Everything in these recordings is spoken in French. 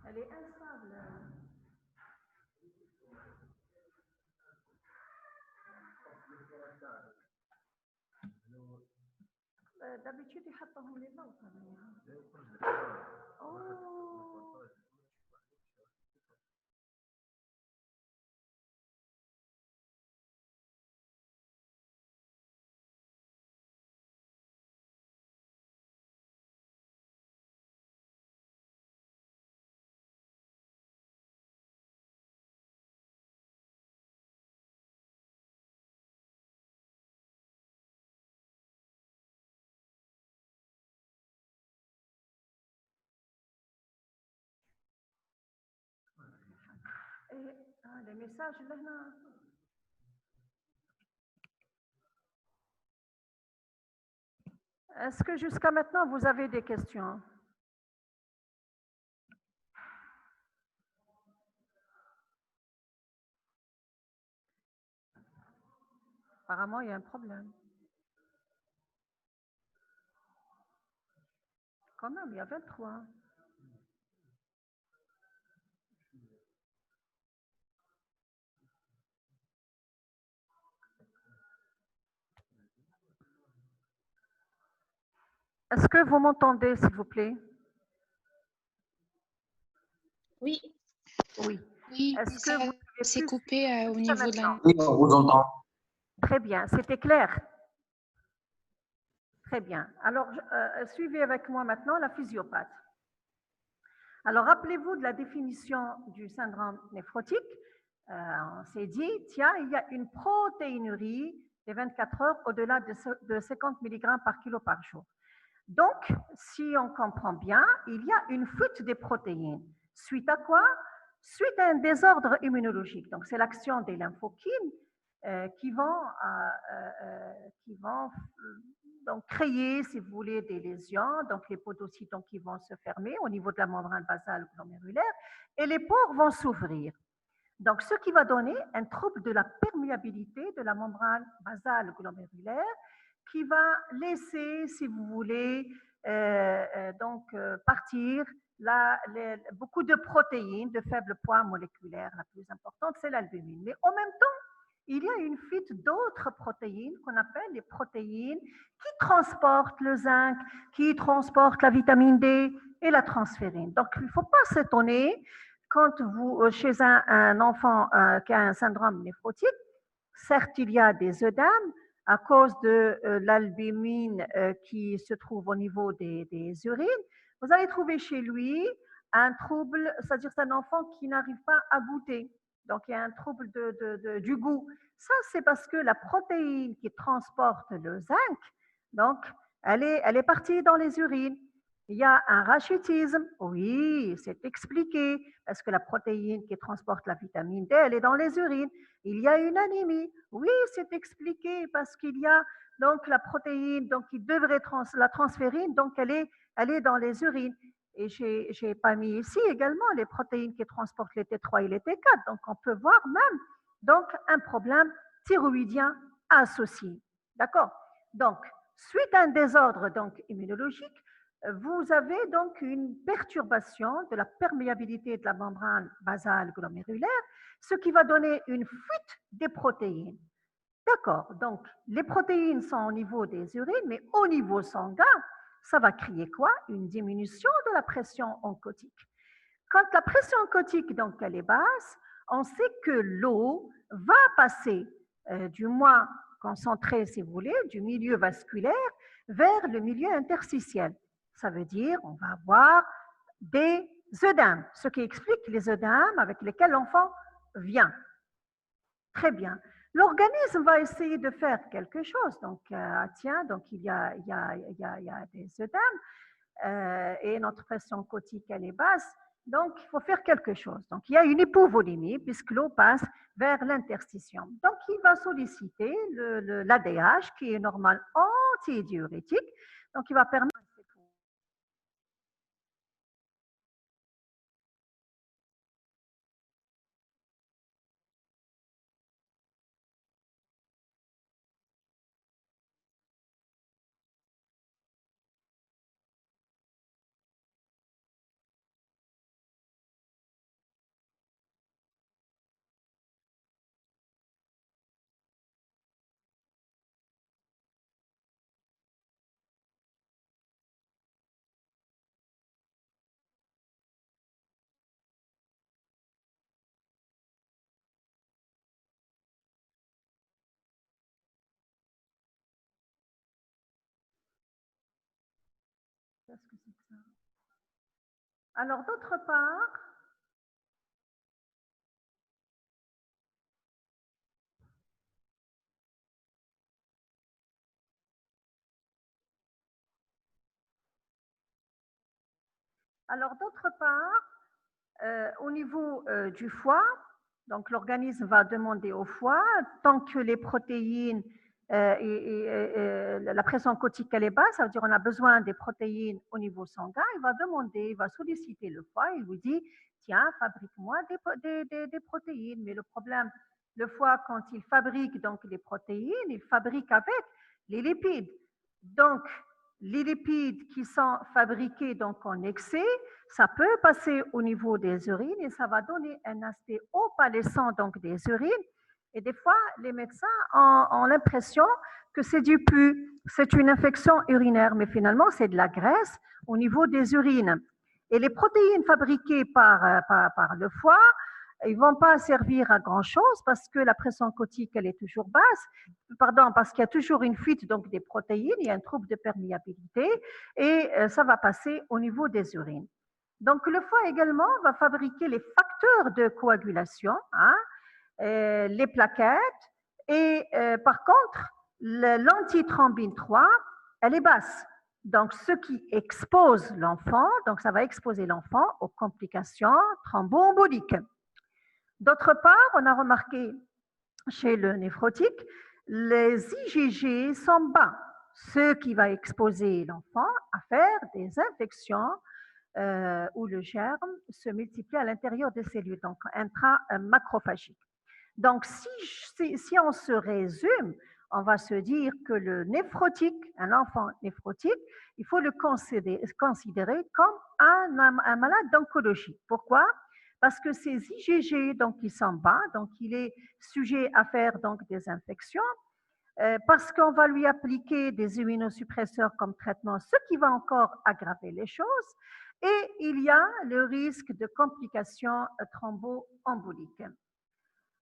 Elle est instable. D'habitude, يحطهم لي ضوء. Oh. Les messages là. Est-ce que jusqu'à maintenant vous avez des questions? Apparemment, il y a un problème. Quand même, il y a 23. Est-ce que vous m'entendez, s'il vous plaît? Oui. Oui. Oui, Est-ce que vous c'est coupé au niveau de la... Oui, on vous entend. Très bien, c'était clair. Très bien. Alors, suivez avec moi maintenant la physiopathe. Alors, rappelez-vous de la définition du syndrome néphrotique. On s'est dit, tiens, il y a une protéinurie des 24 heures au-delà de 50 mg par kilo par jour. Donc, si on comprend bien, il y a une fuite des protéines. Suite à quoi? Suite à un désordre immunologique. Donc, c'est l'action des lymphokines qui vont donc créer, si vous voulez, des lésions. Donc, les podocytes qui vont se fermer au niveau de la membrane basale glomérulaire et les pores vont s'ouvrir. Donc, ce qui va donner un trouble de la perméabilité de la membrane basale glomérulaire qui va laisser, si vous voulez, partir beaucoup de protéines de faible poids moléculaire. La plus importante, c'est l'albumine. Mais en même temps, il y a une fuite d'autres protéines qu'on appelle les protéines qui transportent le zinc, qui transportent la vitamine D et la transférine. Donc, il ne faut pas s'étonner quand vous, chez un enfant qui a un syndrome néphrotique, certes, il y a des œdèmes à cause de l'albumine qui se trouve au niveau des urines. Vous allez trouver chez lui un trouble, c'est-à-dire c'est un enfant qui n'arrive pas à goûter. Donc, il y a un trouble du goût. Ça, c'est parce que la protéine qui transporte le zinc, donc, elle est partie dans les urines. Il y a un rachitisme, oui, c'est expliqué, parce que la protéine qui transporte la vitamine D, elle est dans les urines. Il y a une anémie, oui, c'est expliqué, parce qu'il y a donc la protéine donc, qui devrait la transférine, donc elle est dans les urines. Et je n'ai pas mis ici également les protéines qui transportent les T3 et les T4. Donc, on peut voir même donc, un problème thyroïdien associé. D'accord? Donc, suite à un désordre donc, immunologique, vous avez donc une perturbation de la perméabilité de la membrane basale glomérulaire, ce qui va donner une fuite des protéines. D'accord, donc les protéines sont au niveau des urines, mais au niveau sanguin, ça va créer quoi? Une diminution de la pression oncotique. Quand la pression oncotique donc, elle est basse, on sait que l'eau va passer, du moins concentrée, si vous voulez, du milieu vasculaire vers le milieu interstitiel. Ça veut dire on va avoir des œdèmes, ce qui explique les œdèmes avec lesquels l'enfant vient. Très bien. L'organisme va essayer de faire quelque chose. Donc, tiens, donc il y a des œdèmes et notre pression oncotique, elle est basse. Donc, il faut faire quelque chose. Donc, il y a une hypovolémie puisque l'eau passe vers l'interstitium. Donc, il va solliciter l'ADH qui est normal antidiurétique. Donc, il va permettre Alors, d'autre part, au niveau du foie, donc l'organisme va demander au foie, tant que les protéines la pression côtique elle est basse, ça veut dire on a besoin des protéines au niveau sanguin, il va demander, il va solliciter le foie, il vous dit, tiens, fabrique-moi des protéines. Mais le problème, le foie, quand il fabrique donc les protéines, il fabrique avec les lipides. Donc, les lipides qui sont fabriqués donc en excès, ça peut passer au niveau des urines et ça va donner un aspect opalescent donc des urines. Et des fois, les médecins ont l'impression que c'est du pus, c'est une infection urinaire, mais finalement, c'est de la graisse au niveau des urines. Et les protéines fabriquées par le foie, ils ne vont pas servir à grand-chose parce que la pression côtique, elle est toujours basse. Pardon, parce qu'il y a toujours une fuite donc des protéines, il y a un trouble de perméabilité et ça va passer au niveau des urines. Donc, le foie également va fabriquer les facteurs de coagulation, hein, les plaquettes, et par contre, l'antithrombine 3, elle est basse. Donc, ce qui expose l'enfant, donc ça va exposer l'enfant aux complications thromboemboliques. D'autre part, on a remarqué chez le néphrotique, les IgG sont bas, ce qui va exposer l'enfant à faire des infections où le germe se multiplie à l'intérieur des cellules, donc intra-macrophagique. Donc, si on se résume, on va se dire que le néphrotique, un enfant néphrotique, il faut le considérer comme un malade d'oncologie. Pourquoi? Parce que ces IgG, donc, ils sont bas, donc il est sujet à faire donc, des infections, parce qu'on va lui appliquer des immunosuppresseurs comme traitement, ce qui va encore aggraver les choses, et il y a le risque de complications thromboemboliques.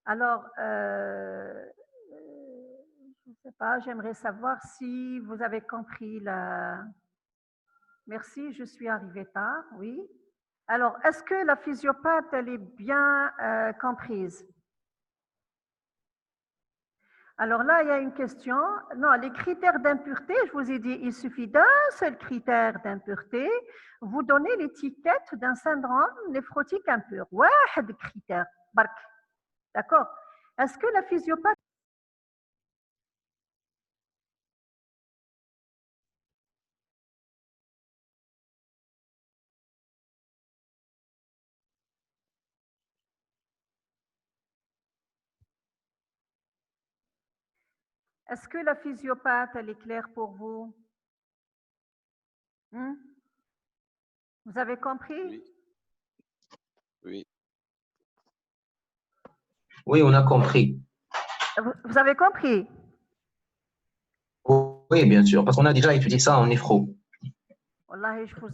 Alors, je ne sais pas, j'aimerais savoir si vous avez compris la... Merci, je suis arrivée tard, oui. Alors, est-ce que la physiopathe, elle est bien comprise? Alors là, il y a une question. Non, les critères d'impureté, je vous ai dit, il suffit d'un seul critère d'impureté. Vous donnez l'étiquette d'un syndrome néphrotique impur. واحد critère, bark. D'accord? Est-ce que la physiopathe... Est-ce que la physiopathe, elle est claire pour vous? Vous avez compris? Oui. Oui. Oui, on a compris. Vous avez compris? Oui, bien sûr, parce qu'on a déjà étudié ça en néphro.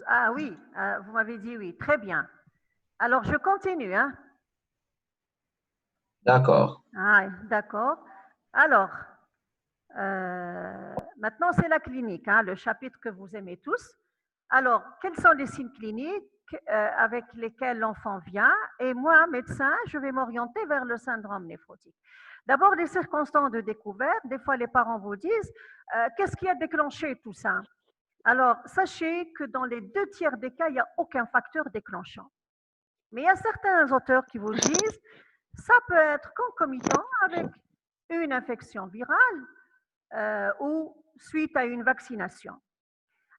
Ah oui, vous m'avez dit oui, très bien. Alors, je continue. Hein? D'accord. Ah, d'accord. Alors, maintenant, c'est la clinique, hein, le chapitre que vous aimez tous. Alors, quels sont les signes cliniques avec lesquels l'enfant vient? Et moi, médecin, je vais m'orienter vers le syndrome néphrotique. D'abord, les circonstances de découverte. Des fois, les parents vous disent, qu'est-ce qui a déclenché tout ça? Alors, sachez que dans les 2/3 des cas, il n'y a aucun facteur déclenchant. Mais il y a certains auteurs qui vous disent, ça peut être concomitant avec une infection virale ou suite à une vaccination.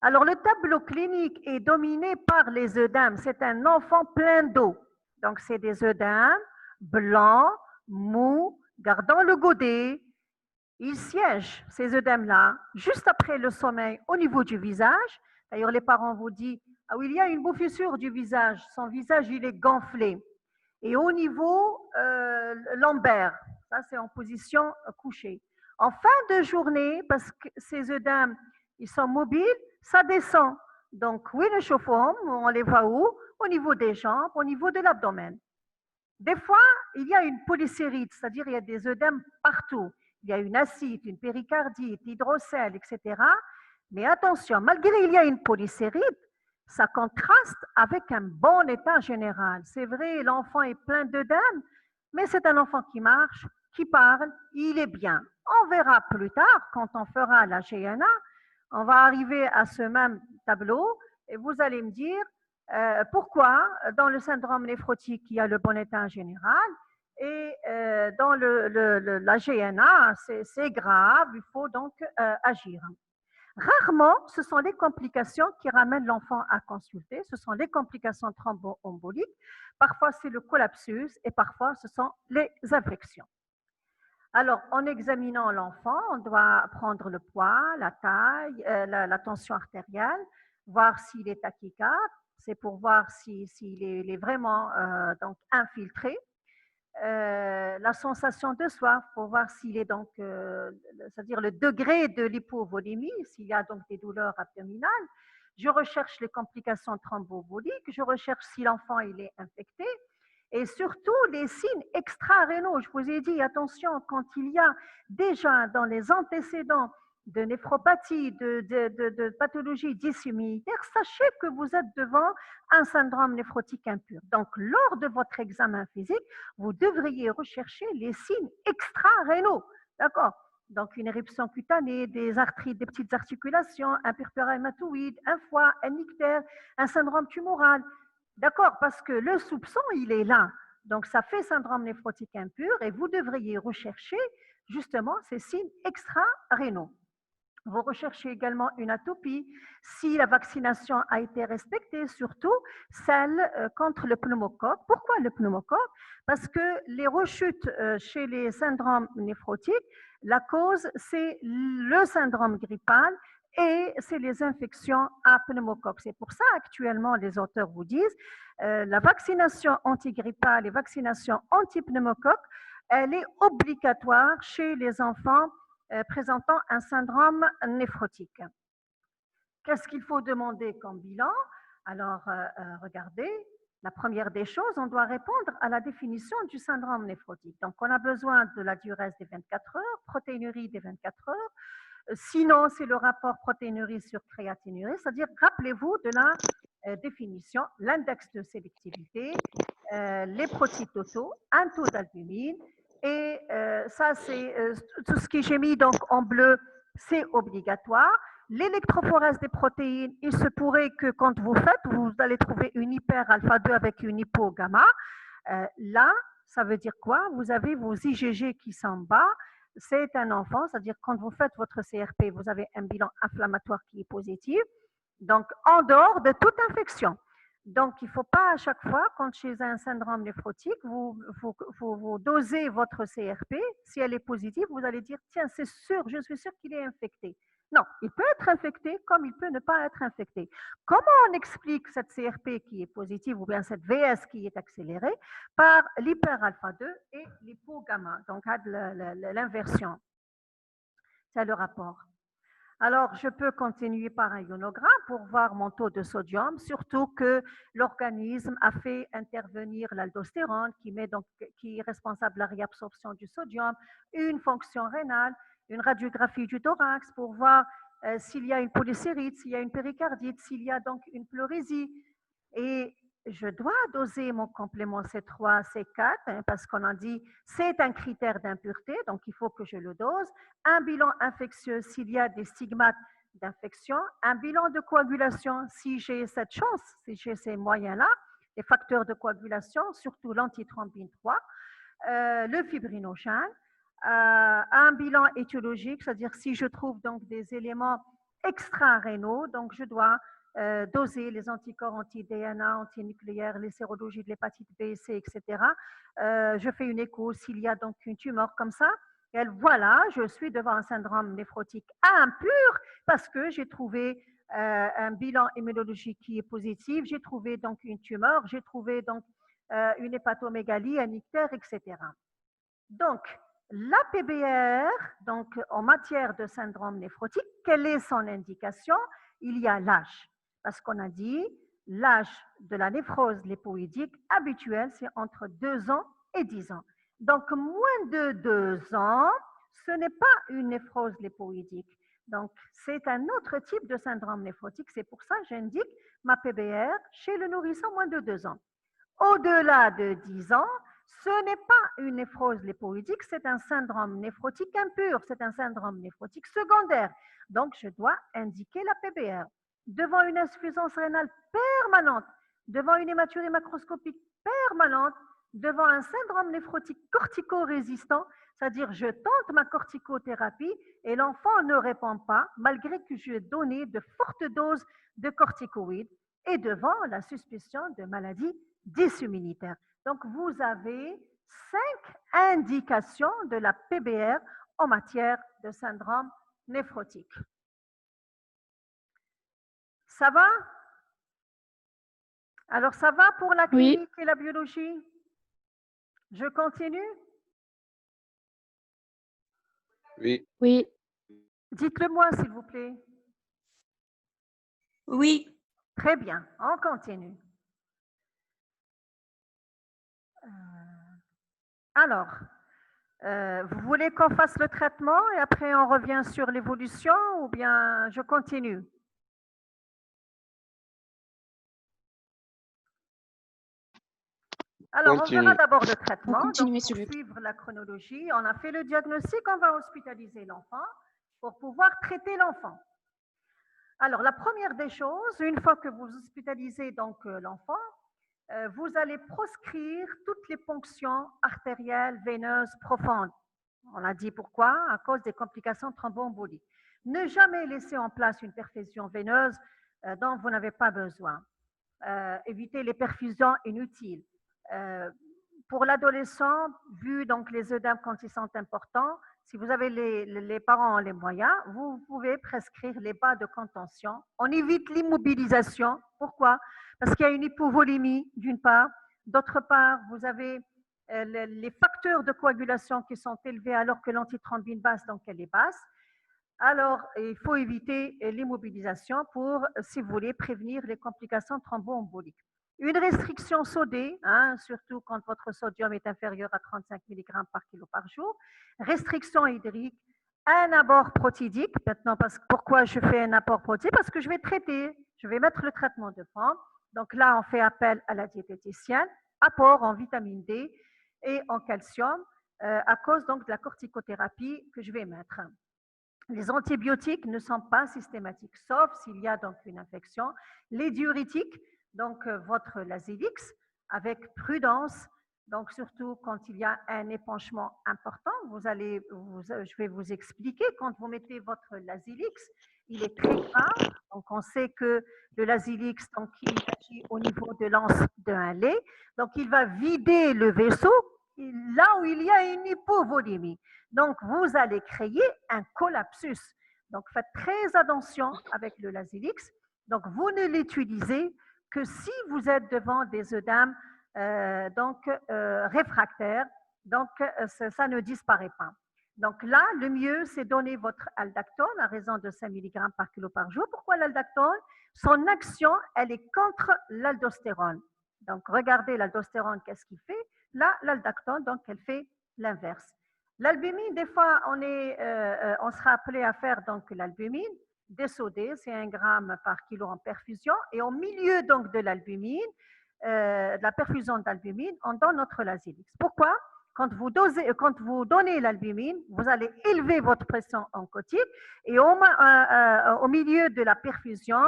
Alors, le tableau clinique est dominé par les œdèmes. C'est un enfant plein d'eau. Donc, c'est des œdèmes blancs, mous, gardant le godet. Ils siègent, ces œdèmes-là, juste après le sommeil au niveau du visage. D'ailleurs, les parents vous disent, ah oui, il y a une bouffissure du visage. Son visage, il est gonflé. Et au niveau lombaire, ça c'est en position couchée. En fin de journée, parce que ces œdèmes, ils sont mobiles, ça descend. Donc, oui, le chauffeur, on les voit où? Au niveau des jambes, au niveau de l'abdomen. Des fois, il y a une polysérite, c'est-à-dire il y a des œdèmes partout. Il y a une ascite, une péricardite, hydrocèle, etc. Mais attention, malgré il y a une polysérite, ça contraste avec un bon état général. C'est vrai, l'enfant est plein d'œdème, mais c'est un enfant qui marche, qui parle, il est bien. On verra plus tard, quand on fera la GNA, on va arriver à ce même tableau et vous allez me dire pourquoi dans le syndrome néphrotique, il y a le bon état général et dans la GNA, c'est grave, il faut donc agir. Rarement, ce sont les complications qui ramènent l'enfant à consulter, ce sont les complications thromboemboliques, parfois c'est le collapsus et parfois ce sont les infections. Alors, en examinant l'enfant, on doit prendre le poids, la taille, la tension artérielle, voir s'il est tachycarde, c'est pour voir s'il est vraiment donc infiltré. La sensation de soif pour voir s'il est donc, c'est-à-dire le degré de l'hypovolémie, s'il y a donc des douleurs abdominales. Je recherche les complications thromboemboliques, je recherche si l'enfant il est infecté et surtout les signes extra-rénaux. Je vous ai dit, attention, quand il y a déjà dans les antécédents de néphropathie, de pathologie dysimmunitaire, sachez que vous êtes devant un syndrome néphrotique impur. Donc, lors de votre examen physique, vous devriez rechercher les signes extra-rénaux. D'accord? Donc, une éruption cutanée, des arthrites, des petites articulations, un purpura hématoïde, un foie, un ictère, un syndrome tumoral. D'accord? Parce que le soupçon, il est là. Donc, ça fait syndrome néphrotique impur et vous devriez rechercher justement ces signes extra-rénaux. Vous recherchez également une atopie si la vaccination a été respectée, surtout celle contre le pneumocoque. Pourquoi le pneumocoque? Parce que les rechutes chez les syndromes néphrotiques, la cause, c'est le syndrome grippal et c'est les infections à pneumocoque. C'est pour ça, actuellement, les auteurs vous disent la vaccination antigrippale et vaccination anti-pneumocoque, elle est obligatoire chez les enfants présentant un syndrome néphrotique. Qu'est-ce qu'il faut demander comme bilan? Alors, regardez, la première des choses, on doit répondre à la définition du syndrome néphrotique. Donc, on a besoin de la diurèse des 24 heures, protéinurie des 24 heures. Sinon, c'est le rapport protéinurie sur créatinurie, c'est-à-dire, rappelez-vous de la définition, l'index de sélectivité, les protides totaux, un taux d'albumine, et ça, c'est tout ce que j'ai mis donc en bleu, c'est obligatoire. L'électrophorèse des protéines, il se pourrait que quand vous faites, vous allez trouver une hyper-alpha-2 avec une hypo-gamma. Là, ça veut dire quoi? Vous avez vos IgG qui s'en bas. C'est un enfant, c'est-à-dire quand vous faites votre CRP, vous avez un bilan inflammatoire qui est positif. Donc, en dehors de toute infection. Donc, il ne faut pas à chaque fois, quand chez un syndrome néphrotique, vous dosez votre CRP. Si elle est positive, vous allez dire, tiens, c'est sûr, je suis sûr qu'il est infecté. Non, il peut être infecté comme il peut ne pas être infecté. Comment on explique cette CRP qui est positive ou bien cette VS qui est accélérée? Par l'hyper-alpha-2 et l'hypo-gamma, donc l'inversion. C'est le rapport. Alors, je peux continuer par un ionogramme pour voir mon taux de sodium, surtout que l'organisme a fait intervenir l'aldostérone qui est responsable de la réabsorption du sodium, une fonction rénale, une radiographie du thorax pour voir s'il y a une polysérite, s'il y a une péricardite, s'il y a donc une pleurésie. Et je dois doser mon complément C3, C4, parce qu'on a dit c'est un critère d'impureté, donc il faut que je le dose. Un bilan infectieux s'il y a des stigmates d'infection, un bilan de coagulation si j'ai cette chance, si j'ai ces moyens-là, les facteurs de coagulation, surtout l'antithrombine 3, le fibrinogène, un bilan étiologique, c'est-à-dire si je trouve donc des éléments extra-rénaux, donc je dois doser les anticorps anti-DNA, antinucléaires, les sérologies de l'hépatite B, C, etc. Je fais une écho s'il y a donc une tumeur comme ça. Et voilà, je suis devant un syndrome néphrotique impur parce que j'ai trouvé un bilan immunologique qui est positif, j'ai trouvé donc une tumeur, j'ai trouvé donc une hépatomégalie, un ictère, etc. Donc, la PBR, donc en matière de syndrome néphrotique, quelle est son indication? Il y a l'âge. Parce qu'on a dit, l'âge de la néphrose lipoïdique habituelle, c'est entre 2 ans et 10 ans. Donc, moins de 2 ans, ce n'est pas une néphrose lipoïdique. Donc, c'est un autre type de syndrome néphrotique. C'est pour ça que j'indique ma PBR chez le nourrisson moins de 2 ans. Au-delà de 10 ans, ce n'est pas une néphrose lipoïdique, c'est un syndrome néphrotique impur, c'est un syndrome néphrotique secondaire. Donc, je dois indiquer la PBR. Devant une insuffisance rénale permanente, devant une hématurie macroscopique permanente, devant un syndrome néphrotique cortico-résistant, c'est-à-dire je tente ma corticothérapie et l'enfant ne répond pas malgré que je lui ai donné de fortes doses de corticoïdes et devant la suspicion de maladie dysimmunitaire. Donc, vous avez 5 indications de la PBR en matière de syndrome néphrotique. Ça va? Alors, ça va pour la clinique et la biologie? Je continue? Oui. Oui. Dites-le-moi, s'il vous plaît. Oui. Très bien, on continue. Alors, vous voulez qu'on fasse le traitement et après on revient sur l'évolution ou bien je continue? Alors, on verra d'abord le traitement. Donc, pour suivre la chronologie, on a fait le diagnostic, on va hospitaliser l'enfant pour pouvoir traiter l'enfant. Alors, la première des choses, une fois que vous hospitalisez donc l'enfant, vous allez proscrire toutes les ponctions artérielles, veineuses, profondes. On a dit pourquoi? À cause des complications thromboemboliques. Ne jamais laisser en place une perfusion veineuse dont vous n'avez pas besoin. Éviter les perfusions inutiles. Pour l'adolescent, vu donc les œdèmes quand ils sont importants, si vous avez les parents ont les moyens, vous pouvez prescrire les bas de contention. On évite l'immobilisation. Pourquoi? Parce qu'il y a une hypovolémie d'une part. D'autre part, vous avez les facteurs de coagulation qui sont élevés alors que l'antithrombine basse, donc elle est basse. Alors, il faut éviter l'immobilisation pour, si vous voulez, prévenir les complications thromboemboliques. Une restriction sodée, surtout quand votre sodium est inférieur à 35 mg par kilo par jour. Restriction hydrique, un apport protidique. Maintenant, pourquoi je fais un apport protidique? Parce que je vais traiter, je vais mettre le traitement de fond. Donc là, on fait appel à la diététicienne. Apport en vitamine D et en calcium à cause donc de la corticothérapie que je vais mettre. Les antibiotiques ne sont pas systématiques, sauf s'il y a donc une infection. Les diurétiques, donc votre Lasélix, avec prudence, donc surtout quand il y a un épanchement important. Je vais vous expliquer, quand vous mettez votre Lasélix, il est très grave. Donc on sait que le Lasélix, donc il agit au niveau de l'anse d'un lait, donc il va vider le vaisseau là où il y a une hypovolémie. Donc, vous allez créer un collapsus. Donc, faites très attention avec le Lasélix. Donc, vous ne l'utilisez que si vous êtes devant des œdèmes réfractaires. Donc, ça ne disparaît pas. Donc là, le mieux, c'est donner votre aldactone à raison de 5 mg par kilo par jour. Pourquoi l'aldactone? Son action, elle est contre l'aldostérone. Donc, regardez l'aldostérone, qu'est-ce qu'il fait? Là, l'aldactone, donc, elle fait l'inverse. L'albumine, des fois, on sera appelé à faire donc l'albumine désodée, c'est 1 gramme par kilo en perfusion. Et au milieu donc de l'albumine, de la perfusion d'albumine, on donne notre Lasélix. Pourquoi? Quand vous donnez l'albumine, vous allez élever votre pression oncotique et au milieu de la perfusion,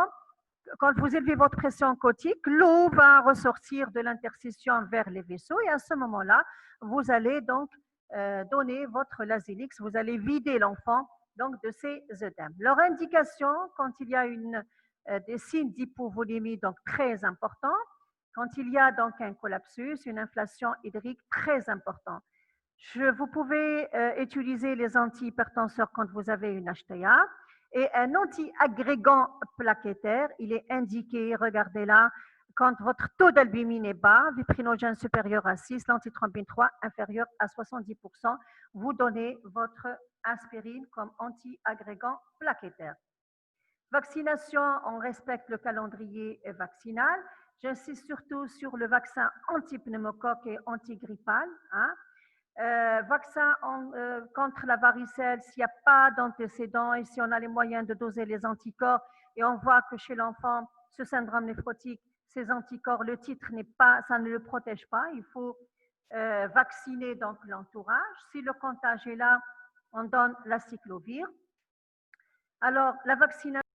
quand vous élevez votre pression oncotique, l'eau va ressortir de l'interstition vers les vaisseaux et à ce moment-là, vous allez donc donner votre Lasélix, vous allez vider l'enfant donc de ces œdèmes. Leur indication, quand il y a des signes d'hypovolémie donc très importants, quand il y a donc un collapsus, une inflation hydrique très importante. Vous pouvez utiliser les antihypertenseurs quand vous avez une HTA et un anti-agrégant plaquettaire, il est indiqué, regardez là, quand votre taux d'albumine est bas, viprinogène supérieur à 6, l'antithrombine 3 inférieur à 70%, vous donnez votre aspirine comme anti-agrégant plaquettaire. Vaccination, on respecte le calendrier vaccinal. J'insiste surtout sur le vaccin anti-pneumocoque et anti-grippal. Vaccin contre la varicelle, s'il n'y a pas d'antécédents et si on a les moyens de doser les anticorps et on voit que chez l'enfant, ce syndrome néphrotique, ces anticorps, le titre n'est pas, ça ne le protège pas. Il faut vacciner donc l'entourage. Si le comptage est là, on donne la cyclovir. Alors, la vaccination